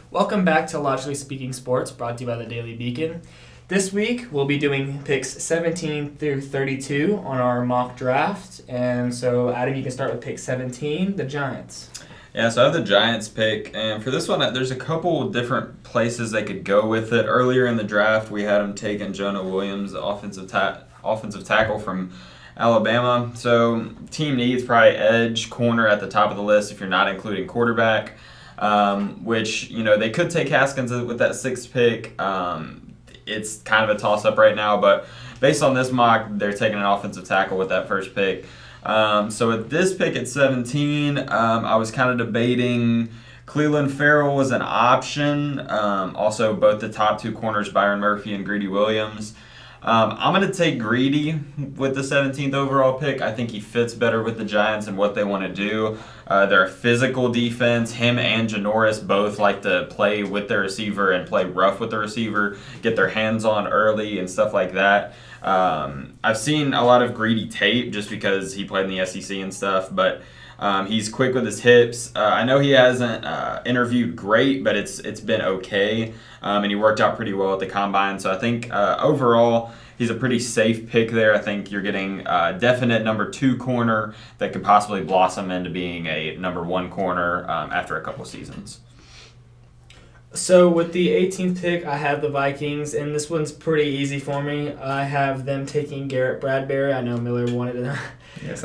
Welcome back to Logically Speaking Sports, brought to you by the Daily Beacon. This week, we'll be doing picks 17 through 32 on our mock draft. And so, Adam, you can start with pick 17, the Giants. Yeah, so I have the Giants pick, and for this one, there's a couple different places they could go with it. Earlier in the draft, we had them taking Jonah Williams, the offensive tackle from Alabama. So team needs probably edge, corner at the top of the list if you're not including quarterback, which, they could take Haskins with that sixth pick. It's kind of a toss-up right now, but based on this mock, they're taking an offensive tackle with that first pick. So with this pick at 17, I was kind of debating Clelin Ferrell was an option. Also, both the top two corners, Byron Murphy and Greedy Williams. I'm going to take Greedy with the 17th overall pick. I think he fits better with the Giants and what they want to do. They're a physical defense. Him and Janoris both like to play with their receiver and play rough with the receiver, get their hands on early and stuff like that. I've seen a lot of Greedy tape just because he played in the SEC and stuff, but he's quick with his hips. I know he hasn't interviewed great, but it's been okay, and he worked out pretty well at the Combine. So I think overall he's a pretty safe pick there. I think you're getting a definite number 2 corner that could possibly blossom into being a number 1 corner after a couple seasons. So with the 18th pick, I have the Vikings, and this one's pretty easy for me. I have them taking Garrett Bradbury. I know Miller wanted to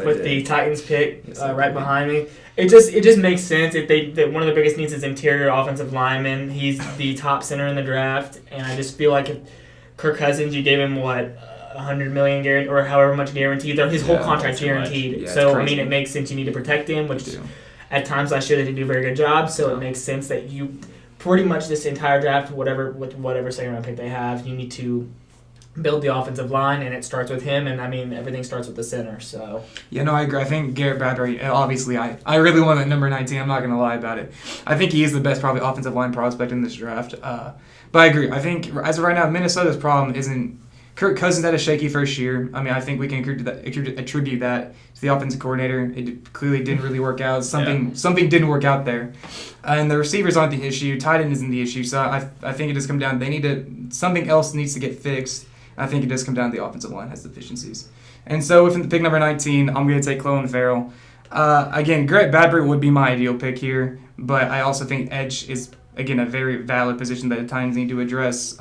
with the Titans pick right behind me. It just makes sense. If one of the biggest needs is interior offensive lineman. He's the top center in the draft, and I just feel like if Kirk Cousins, you gave him $100 million guaranteed or however much guaranteed. His whole contract's guaranteed. Yeah, so it makes sense. You need to protect him, which at times last year they didn't do a very good job. So it makes sense that you pretty much this entire draft, with whatever second round pick they have, you need to build the offensive line, and it starts with him, and everything starts with the center. So I agree. I think Garrett Bradbury, obviously I really want at number 19, I'm not going to lie about it. I think he is the best probably offensive line prospect in this draft, but I agree. I think as of right now, Minnesota's problem isn't Kirk Cousins had a shaky first year. I think we can attribute that to the offensive coordinator. It clearly didn't really work out. Something didn't work out there. And the receivers aren't the issue. Tight end isn't the issue. So I think it does come down. Something else needs to get fixed. I think it does come down to the offensive line has deficiencies. And so with pick number 19, I'm going to take Clelin Ferrell. Again, Garrett Bradbury would be my ideal pick here, but I also think edge is, again, a very valid position that the Titans need to address.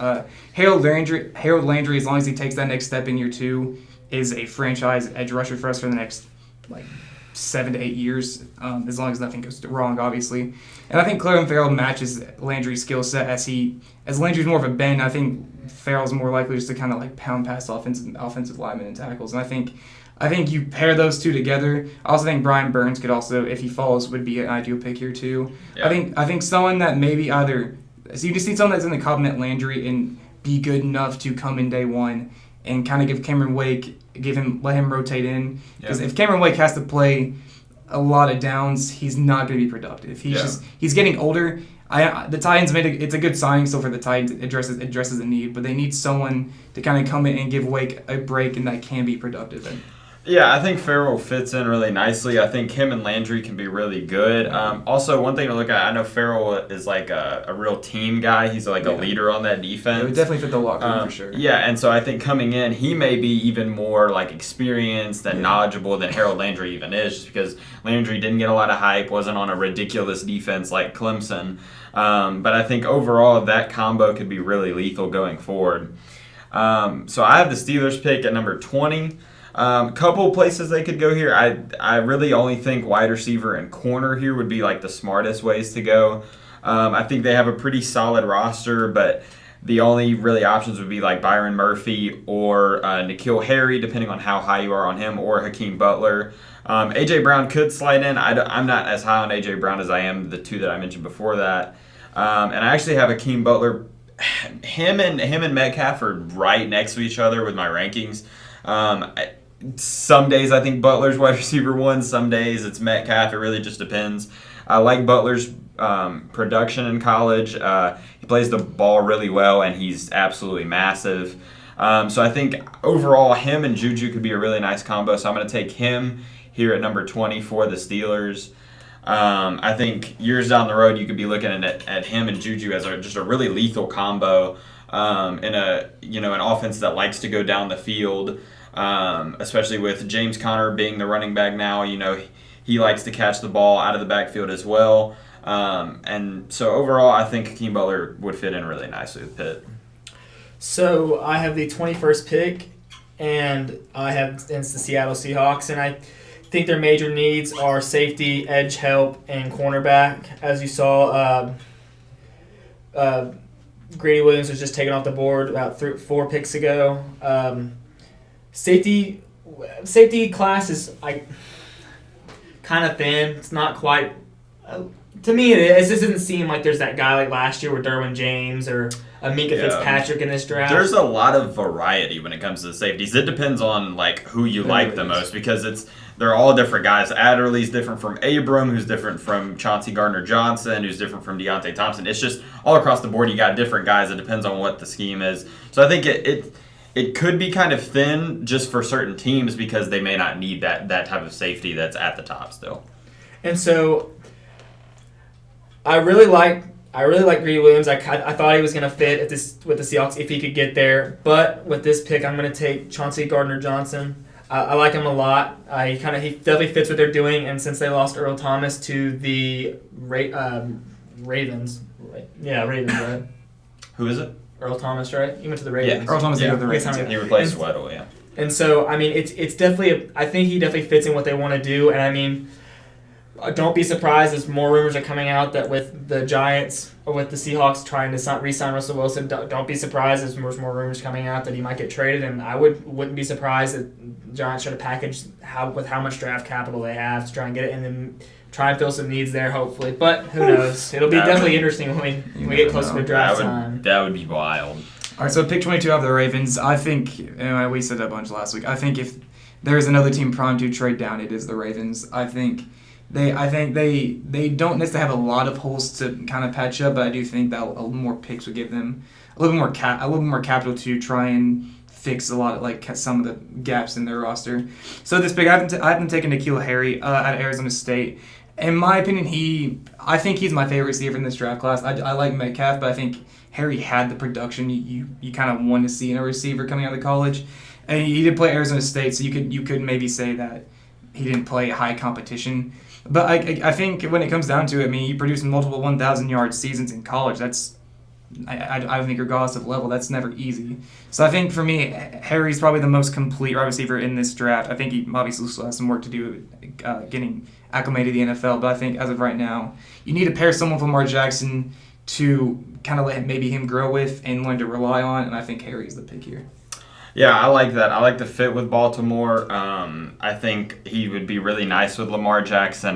Harold Landry, as long as he takes that next step in year 2, is a franchise edge rusher for us for the next 7 to 8 years, as long as nothing goes wrong, obviously. And I think Clelin Ferrell matches Landry's skill set as Landry's more of a bend. I think Ferrell's more likely just to kind of pound past offensive linemen and tackles. And I think you pair those two together. I also think Brian Burns could also, if he falls, would be an ideal pick here too. Yeah. I think someone that maybe either, so you just need someone that's going to complement Landry and be good enough to come in day one and kind of give Cameron Wake, let him rotate in. Because if Cameron Wake has to play a lot of downs, he's not going to be productive. He's getting older. The Titans it's a good signing still for the Titans. It addresses a need, but they need someone to kind of come in and give Wake a break and that can be productive. Yeah, I think Ferrell fits in really nicely. I think him and Landry can be really good. Also, one thing to look at, I know Ferrell is a real team guy. He's a leader on that defense. It would definitely fit the locker room for sure. Yeah, and so I think coming in, he may be even more experienced and knowledgeable than Harold Landry even is, just because Landry didn't get a lot of hype, wasn't on a ridiculous defense like Clemson. But I think overall that combo could be really lethal going forward. So I have the Steelers pick at number 20. Couple places they could go here. I really only think wide receiver and corner here would be the smartest ways to go. I think they have a pretty solid roster, but the only really options would be Byron Murphy or N'Keal Harry, depending on how high you are on him, or Hakeem Butler. A.J. Brown could slide in. I'm not as high on A.J. Brown as I am the two that I mentioned before that. And I actually have Hakeem Butler. Him and Metcalf are right next to each other with my rankings. Some days I think Butler's wide receiver 1. Some days it's Metcalf. It really just depends. I like Butler's production in college. He plays the ball really well, and he's absolutely massive. So I think overall him and Juju could be a really nice combo. So I'm going to take him here at number 20 for the Steelers. I think years down the road, you could be looking at him and Juju as just a really lethal combo in an offense that likes to go down the field, especially with James Conner being the running back now. He likes to catch the ball out of the backfield as well. And so overall, I think Hakeem Butler would fit in really nicely with Pitt. So I have the 21st pick, and it's the Seattle Seahawks, and I think their major needs are safety, edge help, and cornerback. As you saw, Grady Williams was just taken off the board about 4 picks ago. Safety class is kind of thin. It's not quite. To me, it doesn't seem like there's that guy like last year with Derwin James or Minkah Fitzpatrick in this draft. There's a lot of variety when it comes to the safeties. It depends on who you like the most, because they're all different guys. Adderley's different from Abram, who's different from Chauncey Gardner-Johnson, who's different from Deontay Thompson. It's just all across the board. You got different guys. It depends on what the scheme is. So I think it could be kind of thin just for certain teams because they may not need that type of safety that's at the top still. And so I really like Grady Williams. I thought he was going to fit with the Seahawks if he could get there. But with this pick, I'm going to take Chauncey Gardner-Johnson. I like him a lot. He definitely fits what they're doing. And since they lost Earl Thomas to the Ravens, yeah, Ravens, right? Who is it? Earl Thomas, right? He went to the Ravens. Yeah, Earl Thomas did go to the Ravens. He replaced Weddle, yeah. And so, it's definitely. I think he definitely fits in what they want to do. And don't be surprised as more rumors are coming out that with the Giants or with the Seahawks trying to re-sign Russell Wilson, don't be surprised as there's more rumors coming out that he might get traded. And I wouldn't be surprised that the Giants try to package with how much draft capital they have to try and get it, and then try and fill some needs there, hopefully. But who knows? It'll be definitely interesting when we get closer to draft time. That would be wild. All right, so pick 22 of the Ravens. I think, and we said that a bunch last week, I think if there's another team primed to trade down, it is the Ravens. I think they don't necessarily have a lot of holes to kind of patch up, but I do think that a little more picks would give them a little more capital to try and fix a lot of some of the gaps in their roster. So this pick, I've been taking N'Keal Harry out of Arizona State. In my opinion, I think he's my favorite receiver in this draft class. I like Metcalf, but I think Harry had the production you kind of want to see in a receiver coming out of college. And he did play Arizona State, so you could maybe say that he didn't play high competition. But I think when it comes down to it, he produced multiple 1,000-yard seasons in college. I think regardless of level, that's never easy. So I think for me, Harry's probably the most complete wide receiver in this draft. I think he obviously still has some work to do getting acclimated to the NFL, but I think as of right now, you need to pair someone with Lamar Jackson to kind of let maybe him grow with and learn to rely on, and I think Harry's the pick here. Yeah, I like that. I like the fit with Baltimore. I think he would be really nice with Lamar Jackson.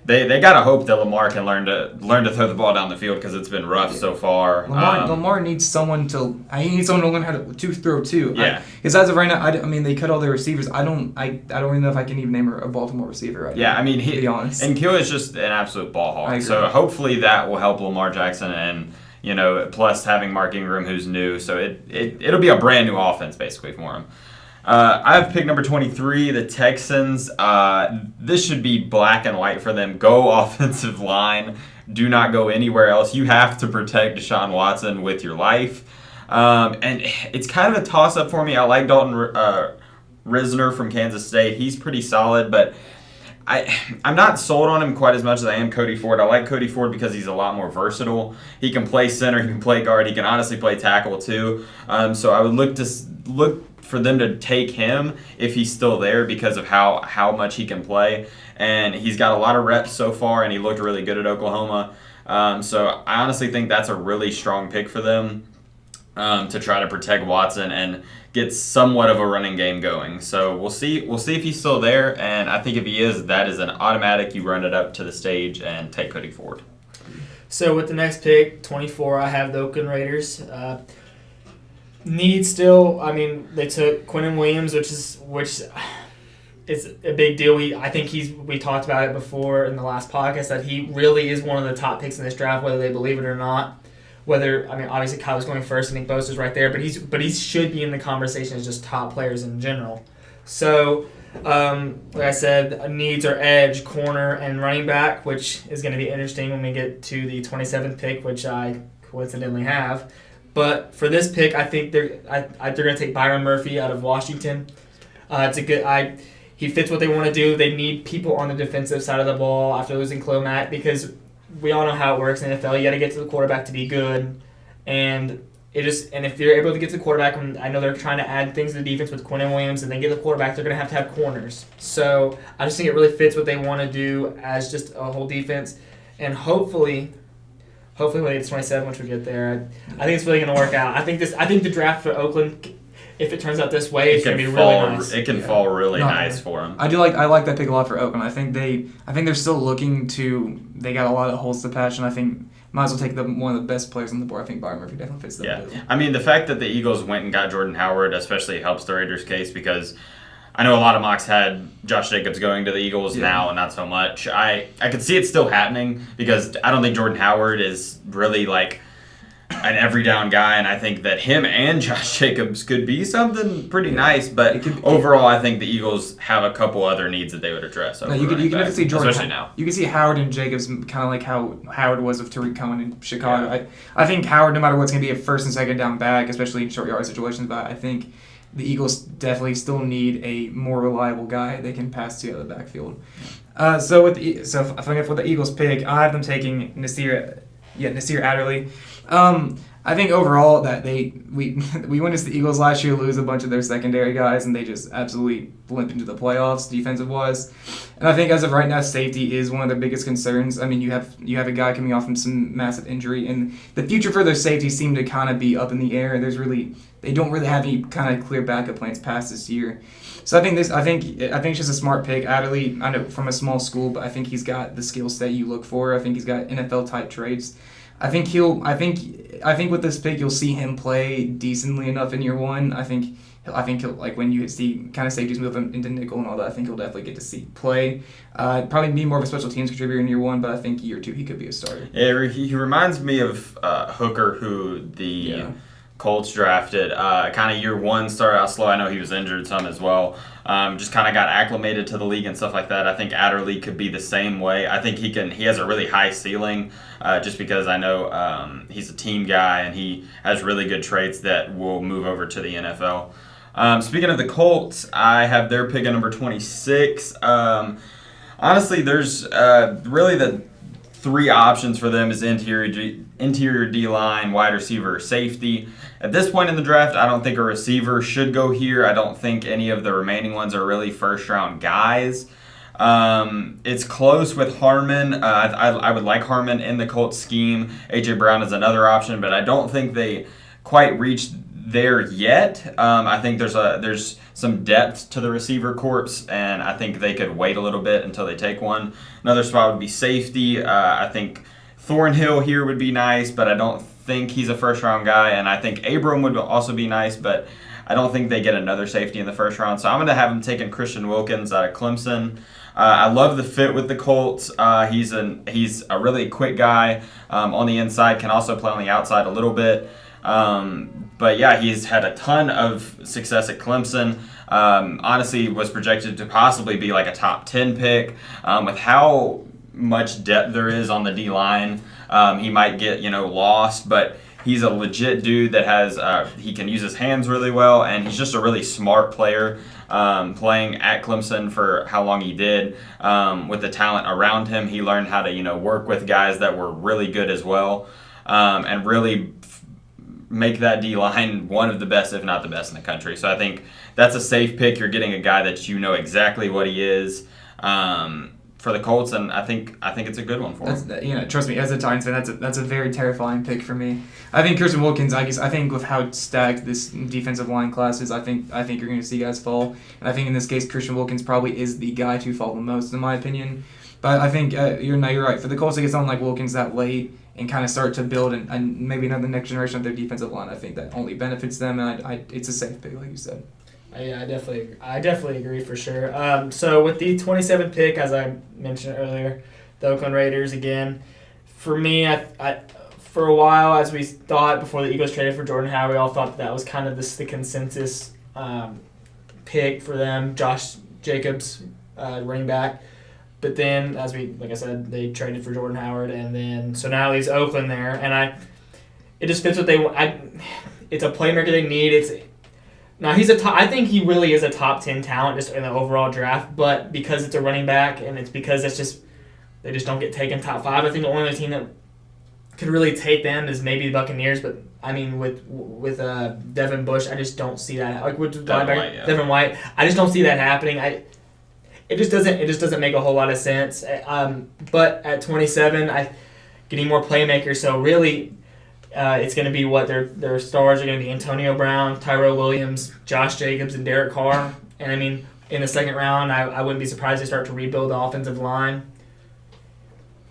They gotta hope that Lamar can learn to throw the ball down the field because it's been rough so far. Lamar needs someone to learn how to throw too. Yeah. Because as of right now, they cut all their receivers. I don't even know if I can even name a Baltimore receiver right now. To be honest. And N'Keal is just an absolute ball hawk. So hopefully that will help Lamar Jackson and plus having Mark Ingram who's new. So it'll be a brand new offense basically for him. I have pick number 23, the Texans. This should be black and white for them. Go offensive line. Do not go anywhere else. You have to protect Deshaun Watson with your life. And it's kind of a toss-up for me. I like Dalton Risner from Kansas State. He's pretty solid, but I'm not sold on him quite as much as I am Cody Ford. I like Cody Ford because he's a lot more versatile. He can play center. He can play guard. He can honestly play tackle too. So I would look for them to take him if he's still there because of how much he can play. And he's got a lot of reps so far, and he looked really good at Oklahoma. So I honestly think that's a really strong pick for them to try to protect Watson and get somewhat of a running game going. So we'll see if he's still there, and I think if he is, that is an automatic. You run it up to the stage and take Cody Ford. So with the next pick, 24, I have the Oakland Raiders. Need still, they took Quinnen Williams, which is a big deal. We talked about it before in the last podcast that he really is one of the top picks in this draft, whether they believe it or not. Obviously Kyle's going first, and Nick Bosa's right there, but he should be in the conversation as just top players in general. So Like I said, needs are edge, corner, and running back, which is going to be interesting when we get to the 27th pick, which I coincidentally have. But for this pick, I think they're going to take Byron Murphy out of Washington. It's a good. He fits what they want to do. They need people on the defensive side of the ball after losing Khalil Mack because we all know how it works in the NFL. You got to get to the quarterback to be good, and if you're able to get to the quarterback, I know they're trying to add things to the defense with Quinnen Williams, and then get the quarterback, they're going to have corners. So I just think it really fits what they want to do as just a whole defense, and hopefully when it's 27, which we get there, I think it's really going to work out. I think the draft for Oakland, if it turns out this way, it's going to be really nice. It can fall really nice for them. I like that pick a lot for Oakland. I think they're still looking to. They got a lot of holes to patch, and I think might as well take one of the best players on the board. I think Byron Murphy definitely fits the bill. I mean, the fact that the Eagles went and got Jordan Howard especially helps the Raiders' case because I know a lot of mocks had Josh Jacobs going to the Eagles now and not so much. I could see it still happening because I don't think Jordan Howard is really like an every down guy, and I think that him and Josh Jacobs could be something pretty nice. But overall, I think the Eagles have a couple other needs that they would address. You can definitely see Jordan, especially now. You can see Howard and Jacobs kind of like how Howard was with Tariq Cohen in Chicago. Yeah. I think Howard, no matter what's going to be a first and second down back, especially in short yard situations, but I think the Eagles definitely still need a more reliable guy they can pass to out of the backfield. So with the Eagles pick, I have them taking Nasir Adderley. I think overall that we witnessed the Eagles last year lose a bunch of their secondary guys, and they just absolutely limp into the playoffs defensive wise. And I think as of right now, safety is one of their biggest concerns. I mean, you have a guy coming off from some massive injury, and the future for their safety seem to kind of be up in the air. They don't really have any kind of clear backup plans past this year. So I think it's just a smart pick. Adderley, I know from a small school, but I think he's got the skill set you look for. I think he's got NFL type traits. I think with this pick you'll see him play decently enough in year one. I think he'll like when you see kind of safeties move him into nickel and all that. I think he'll definitely get to see play. Probably be more of a special teams contributor in year one, but I think year two he could be a starter. Yeah, he reminds me of Hooker, who the Colts drafted. Kind of year one started out slow. I know he was injured some as well. Just kind of got acclimated to the league and stuff like that. I think Adderley could be the same way. I think he has a really high ceiling just because I know he's a team guy and he has really good traits that will move over to the NFL. Speaking of the Colts, I have their pick at number 26. Honestly, there's really the three options for them is interior D-line, wide receiver, safety. At this point in the draft, I don't think a receiver should go here. I don't think any of the remaining ones are really first-round guys. It's close with Harmon. I would like Harmon in the Colts scheme. A.J. Brown is another option, but I don't think they quite reached there yet. I think there's some depth to the receiver corps, and I think they could wait a little bit until they take one. Another spot would be safety. I think Thornhill here would be nice, but I don't think he's a first-round guy, and I think Abram would also be nice, but I don't think they get another safety in the first round, so I'm going to have him taking Christian Wilkins out of Clemson. I love the fit with the Colts. He's a really quick guy on the inside, can also play on the outside a little bit. But yeah, he's had a ton of success at Clemson. Honestly, was projected to possibly be like a top 10 pick. With how much depth there is on the D-line, he might get lost, but he's a legit dude that has he can use his hands really well, and he's just a really smart player. Playing at Clemson for how long he did, with the talent around him, he learned how to work with guys that were really good as well, and really make that D-line one of the best, if not the best in the country. So I think that's a safe pick. You're getting a guy that you know exactly what he is for the Colts, and I think it's a good one for him. Trust me, as a Titans fan, that's a very terrifying pick for me. I think Christian Wilkins. I think with how stacked this defensive line class is, I think you're going to see guys fall, and I think in this case, Christian Wilkins probably is the guy to fall the most, in my opinion. But I think you're right. For the Colts to get someone like Wilkins that late and kind of start to build and maybe another next generation of their defensive line, I think that only benefits them, and it's a safe pick, like you said. Yeah, I definitely agree for sure. So with the 27th pick, as I mentioned earlier, the Oakland Raiders again. For me, I for a while, as we thought before the Eagles traded for Jordan Howard, we all thought that was kind of the consensus pick for them. Josh Jacobs, running back. But then, like I said, they traded for Jordan Howard, and then so now he's Oakland there, and it just fits what they want. It's a playmaker they need. He's I think he really is a top 10 talent just in the overall draft, but because it's a running back, and it's because they just don't get taken top 5. I think the only other team that could really take them is maybe the Buccaneers, but I mean with Devin Bush, I just don't see that. Like with Devin White, I just don't see that happening. It just doesn't make a whole lot of sense. But at 27, getting more playmakers. So really, it's going to be what their stars are going to be: Antonio Brown, Tyrell Williams, Josh Jacobs, and Derek Carr. And I mean, in the second round, I wouldn't be surprised to start to rebuild the offensive line.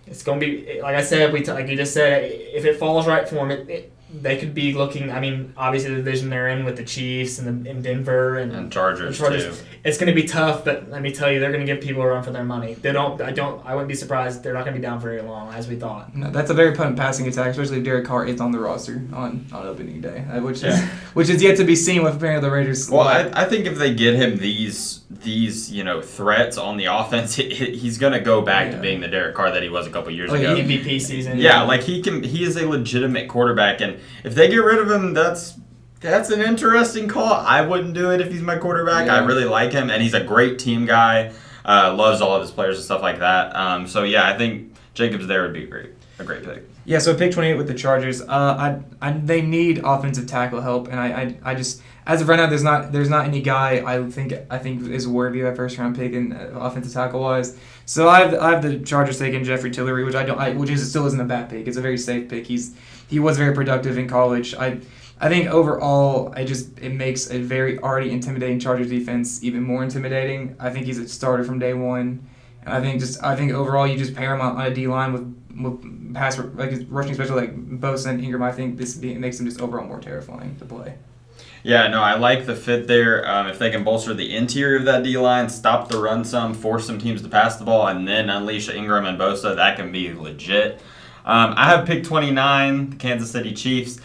It's going to be, like I said, like you just said, if it falls right for them, they could be looking. I mean, obviously the division they're in with the Chiefs and Denver and Chargers too. It's going to be tough, but let me tell you, they're going to give people a run for their money. I wouldn't be surprised. They're not going to be down for very long, as we thought. No, that's a very potent passing attack, especially if Derek Carr is on the roster on opening day, which is yet to be seen with apparently the Raiders. Well, I think if they get him these threats on the offense, he's going to go back to being the Derek Carr that he was a couple years ago. MVP season. Yeah, like he is a legitimate quarterback, and if they get rid of him, that's an interesting call. I wouldn't do it if he's my quarterback. I really like him, and he's a great team guy. Loves all of his players and stuff like that. I think Jacobs there would be a great pick. Yeah, so pick 28 with the Chargers. They need offensive tackle help, and I just as of right now, there's not any guy I think is worthy of that first round pick in offensive tackle wise. So I have the Chargers taking Jeffrey Tillery, which still isn't a bad pick. It's a very safe pick. He was very productive in college. I think overall, it makes a very already intimidating Chargers defense even more intimidating. I think he's a starter from day one. And I think overall you just pair him on a D line with pass like his rushing special like Bosa and Ingram. I think it makes him just overall more terrifying to play. Yeah, no, I like the fit there. If they can bolster the interior of that D-line, stop the run some, force some teams to pass the ball, and then unleash Ingram and Bosa, that can be legit. I have pick 29, the Kansas City Chiefs.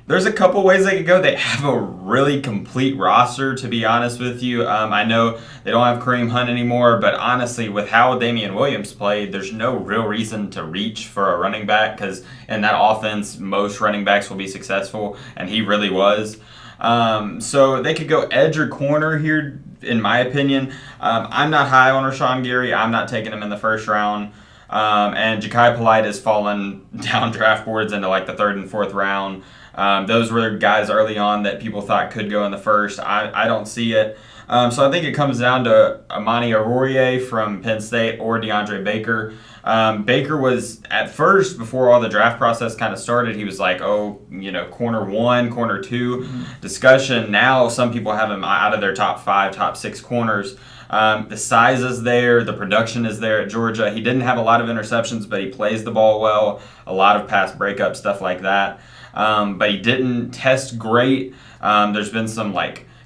There's a couple ways they could go. They have a really complete roster, to be honest with you. I know they don't have Kareem Hunt anymore, but honestly, with how Damian Williams played, there's no real reason to reach for a running back because in that offense, most running backs will be successful, and he really was. So they could go edge or corner here, in my opinion. I'm not high on Rashawn Gary. I'm not taking him in the first round. And Ja'Kai Polite has fallen down draft boards into like the third and fourth round. Those were guys early on that people thought could go in the first. I don't see it. So I think it comes down to Amani Oruwariye from Penn State or DeAndre Baker. Baker was, at first, before all the draft process kind of started, he was like, corner 1, corner 2 discussion. Now some people have him out of their top 5, top 6 corners. The size is there. The production is there at Georgia. He didn't have a lot of interceptions, but he plays the ball well. A lot of pass breakup, stuff like that. But he didn't test great. There's been some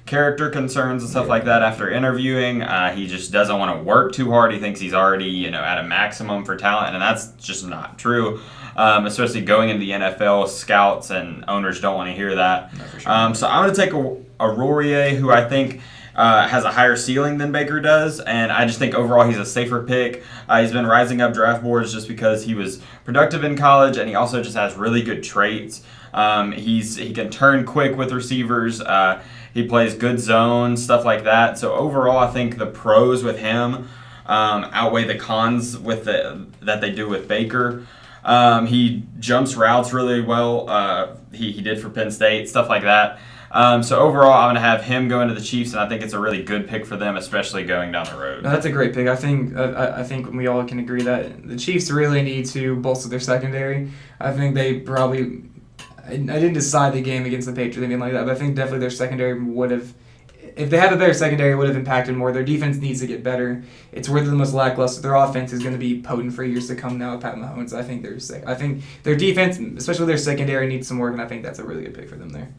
character concerns and stuff like that after interviewing. He just doesn't want to work too hard. He thinks he's already at a maximum for talent, and that's just not true. Especially going into the NFL, scouts and owners don't want to hear that. No, for sure. So I'm going to take Oruwariye, who I think has a higher ceiling than Baker does, and I just think overall he's a safer pick. He's been rising up draft boards just because he was productive in college, and he also just has really good traits. He can turn quick with receivers. He plays good zone, stuff like that. So overall, I think the pros with him outweigh the cons that they do with Baker. He jumps routes really well. He did for Penn State, stuff like that. So overall, I'm going to have him go into the Chiefs, and I think it's a really good pick for them, especially going down the road. No, that's a great pick. I think we all can agree that the Chiefs really need to bolster their secondary. I think they probably – I didn't decide the game against the Patriots or anything like that, but I think definitely their secondary would have – if they had a better secondary, it would have impacted more. Their defense needs to get better. It's where they're the most lackluster. Their offense is going to be potent for years to come now with Pat Mahomes. I think their defense, especially their secondary, needs some work, and I think that's a really good pick for them there.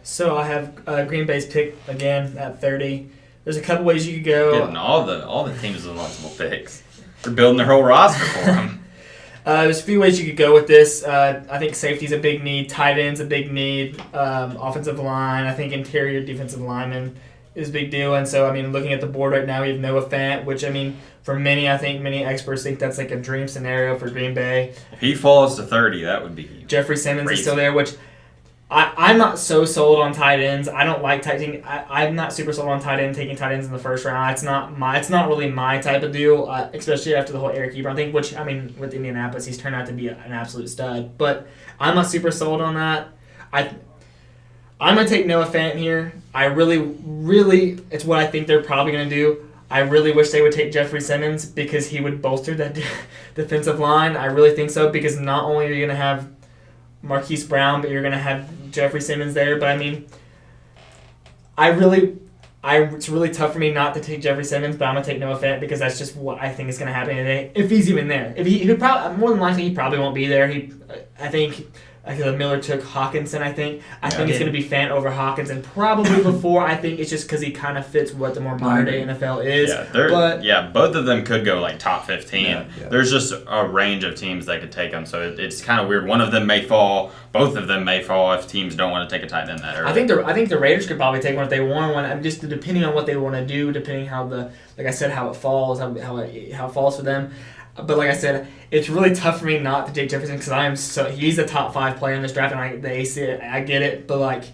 So I have Green Bay's pick again at 30. There's a couple ways you could go. Getting all the teams with multiple picks. They're building their whole roster for them. There's a few ways you could go with this. I think safety's a big need. Tight end's a big need. Offensive line. I think interior defensive lineman is a big deal. And so, I mean, looking at the board right now, we have Noah Fant, which, I mean, for many, I think many experts think that's like a dream scenario for Green Bay. If he falls to 30, that would be Jeffrey Simmons crazy. is still there, which I'm not so sold on tight ends. I don't like taking. I'm not super sold on taking tight ends in the first round. It's not really my type of deal, especially after the whole Eric Ebron thing. Which, I mean, with Indianapolis, he's turned out to be an absolute stud. But I'm not super sold on that. I'm gonna take Noah Fant here. I really, it's what I think they're probably gonna do. I really wish they would take Jeffrey Simmons because he would bolster that defensive line. I really think so, because not only are you gonna have Marquise Brown, but you're going to have Jeffrey Simmons there. But, I mean, it's really tough for me not to take Jeffrey Simmons, but I'm going to take Noah Fant because that's just what I think is going to happen today, if he's even there. If he probably, more than likely, he probably won't be there. I think Miller took Hawkinson, I think. I think it's going to be Fant over Hawkinson probably before. I think it's just because he kind of fits what the more modern-day NFL is. Both of them could go like top 15. Yeah. There's just a range of teams that could take them, so it's kind of weird. One of them may fall. Both of them may fall if teams don't want to take a tight end that early. I think the Raiders could probably take one if they want one. Just depending on what they want to do, depending how like I said, how it falls, how it falls for them. But like I said, it's really tough for me not to take Jefferson because he's a top 5 player in this draft, and I get it, but like,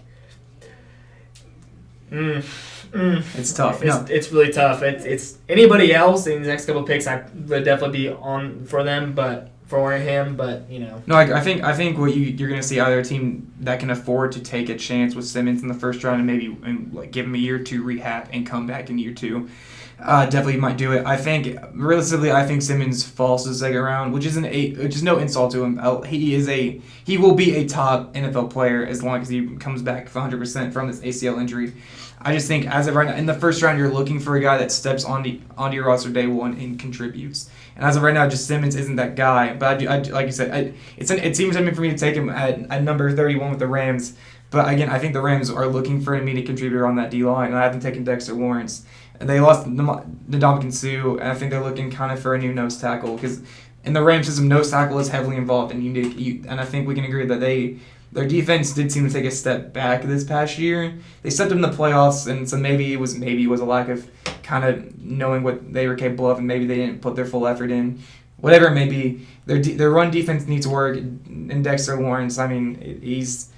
it's tough. It's really tough. It's anybody else in the next couple of picks, I would definitely be on for them, but for him, but you know. No, I think what you're going to see either a team that can afford to take a chance with Simmons in the first round and maybe give him a year or two rehab and come back in year 2. Definitely might do it. I think realistically, Simmons falls to the second round, which is no insult to him. He will be a top NFL player as long as he comes back 100% from this ACL injury. I just think as of right now, in the first round, you're looking for a guy that steps onto your roster day one and contributes. And as of right now, just Simmons isn't that guy. But I like you said, it seems for me to take him at number 31 with the Rams. But again, I think the Rams are looking for an immediate contributor on that D-line, and I haven't taken Dexter Lawrence. They lost Ndamukong Suh, and I think they're looking kind of for a new nose tackle because in the Rams system, nose tackle is heavily involved, and I think we can agree that their defense did seem to take a step back this past year. They stepped in the playoffs, and so maybe it was a lack of kind of knowing what they were capable of, and maybe they didn't put their full effort in. Whatever it may be, their run defense needs work, and Dexter Lawrence, I mean, he's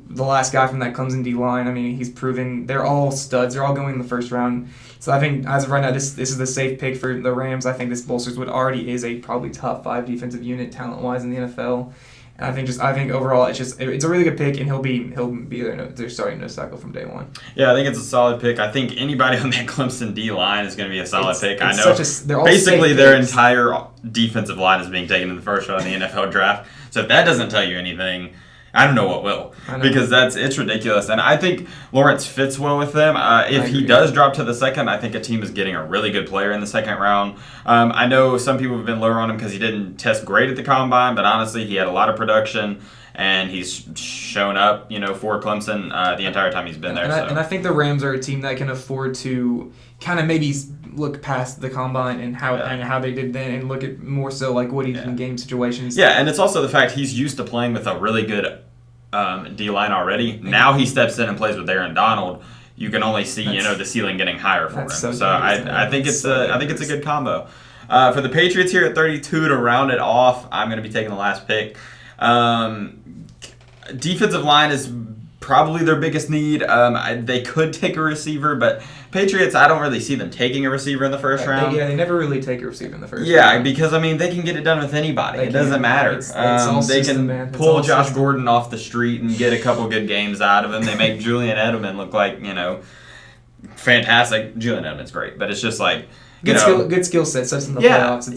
the last guy from that Clemson D-line. I mean, he's proven they're all studs. They're all going in the first round. So I think as of right now, this is the safe pick for the Rams. I think this bolsters what already is a probably top 5 defensive unit talent-wise in the NFL. And I think overall it's a really good pick, and he'll be their starting nose tackle from day one. Yeah, I think it's a solid pick. I think anybody on that Clemson D line is going to be a solid pick. I know basically their entire defensive line is being taken in the first round of the NFL draft. So if that doesn't tell you anything, I don't know what will, because it's ridiculous. And I think Lawrence fits well with them. If he does drop to the second, I think a team is getting a really good player in the second round. I know some people have been lower on him because he didn't test great at the combine, but honestly, he had a lot of production, and he's shown up, for Clemson the entire time he's been there. And I think the Rams are a team that can afford to kind of maybe look past the combine and how they did then, and look at more so like what he did in game situations. Yeah, and it's also the fact he's used to playing with a really good D-line already. Now he steps in and plays with Aaron Donald. You can only see the ceiling getting higher for him. So I think it's a good combo. For the Patriots here at 32 to round it off, I'm going to be taking the last pick. Defensive line is probably their biggest need. They could take a receiver, but Patriots, I don't really see them taking a receiver in the first round. They never really take a receiver in the first round. Yeah, because, they can get it done with anybody. It doesn't matter. They can pull Josh Gordon off the street and get a couple good games out of him. They make Julian Edelman look like, fantastic. Julian Edelman's great, but it's just like, good skill set sets in the playoffs.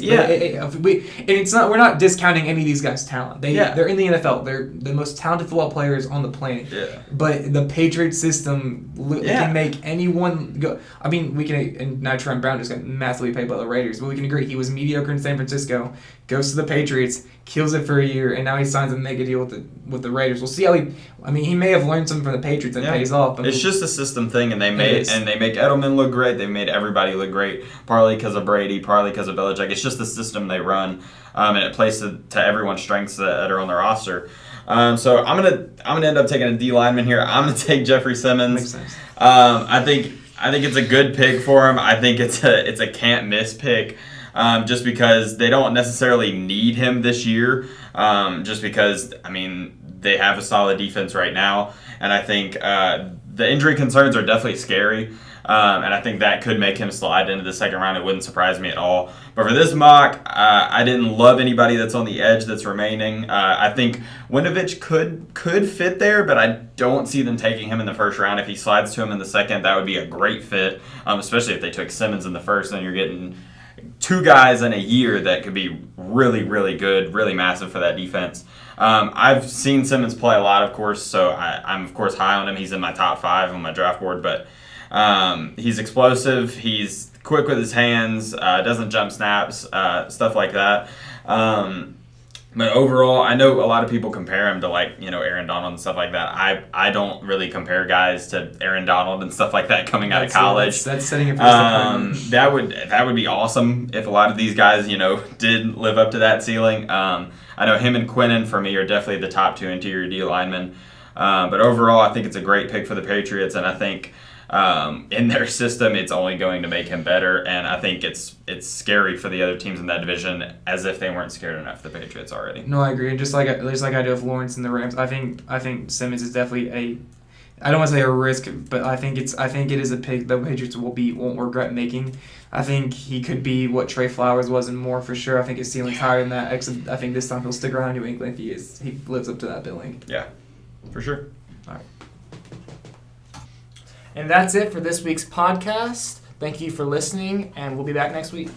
We're not discounting any of these guys' talent. They're in the NFL. They're the most talented football players on the planet. Yeah. But the Patriots system can make anyone go. We can. And now Trent Brown just got massively paid by the Raiders, but we can agree he was mediocre in San Francisco. Goes to the Patriots, kills it for a year, and now he signs a mega deal with the Raiders. We'll see how he may have learned something from the Patriots that pays off. It's just a system thing, and they make Edelman look great. They made everybody look great, partly because of Brady, partly because of Belichick. It's just the system they run, and it plays to everyone's strengths that are on their roster. So I'm gonna end up taking a D lineman here. I'm gonna take Jeffrey Simmons. Makes sense. I think I think it's a good pick for him. I think it's a can't miss pick, just because they don't necessarily need him this year. Just because they have a solid defense right now, and I think the injury concerns are definitely scary. And I think that could make him slide into the second round. It wouldn't surprise me at all. But for this mock, I didn't love anybody that's on the edge that's remaining. I think Winovich could fit there, but I don't see them taking him in the first round. If he slides to him in the second, that would be a great fit, especially if they took Simmons in the first. Then you're getting two guys in a year that could be really, really good, really massive for that defense. I've seen Simmons play a lot, of course, so I'm, of course, high on him. He's in my top 5 on my draft board, but he's explosive. He's quick with his hands. Doesn't jump snaps, stuff like that. But overall, I know a lot of people compare him to Aaron Donald and stuff like that. I don't really compare guys to Aaron Donald and stuff like that coming out of college. That's setting a precedent. That would be awesome if a lot of these guys did live up to that ceiling. I know him and Quinnen for me are definitely the top 2 interior D linemen. But overall, I think it's a great pick for the Patriots, and I think in their system, it's only going to make him better, and I think it's scary for the other teams in that division, as if they weren't scared enough of the Patriots already. No, I agree. Just like I do with Lawrence and the Rams, I think Simmons is definitely I don't want to say a risk, but I think it is a pick the Patriots won't regret making. I think he could be what Trey Flowers was and more for sure. I think his ceiling's higher than that. I think this time he'll stick around New England if he lives up to that billing. Yeah, for sure. All right. And that's it for this week's podcast. Thank you for listening, and we'll be back next week.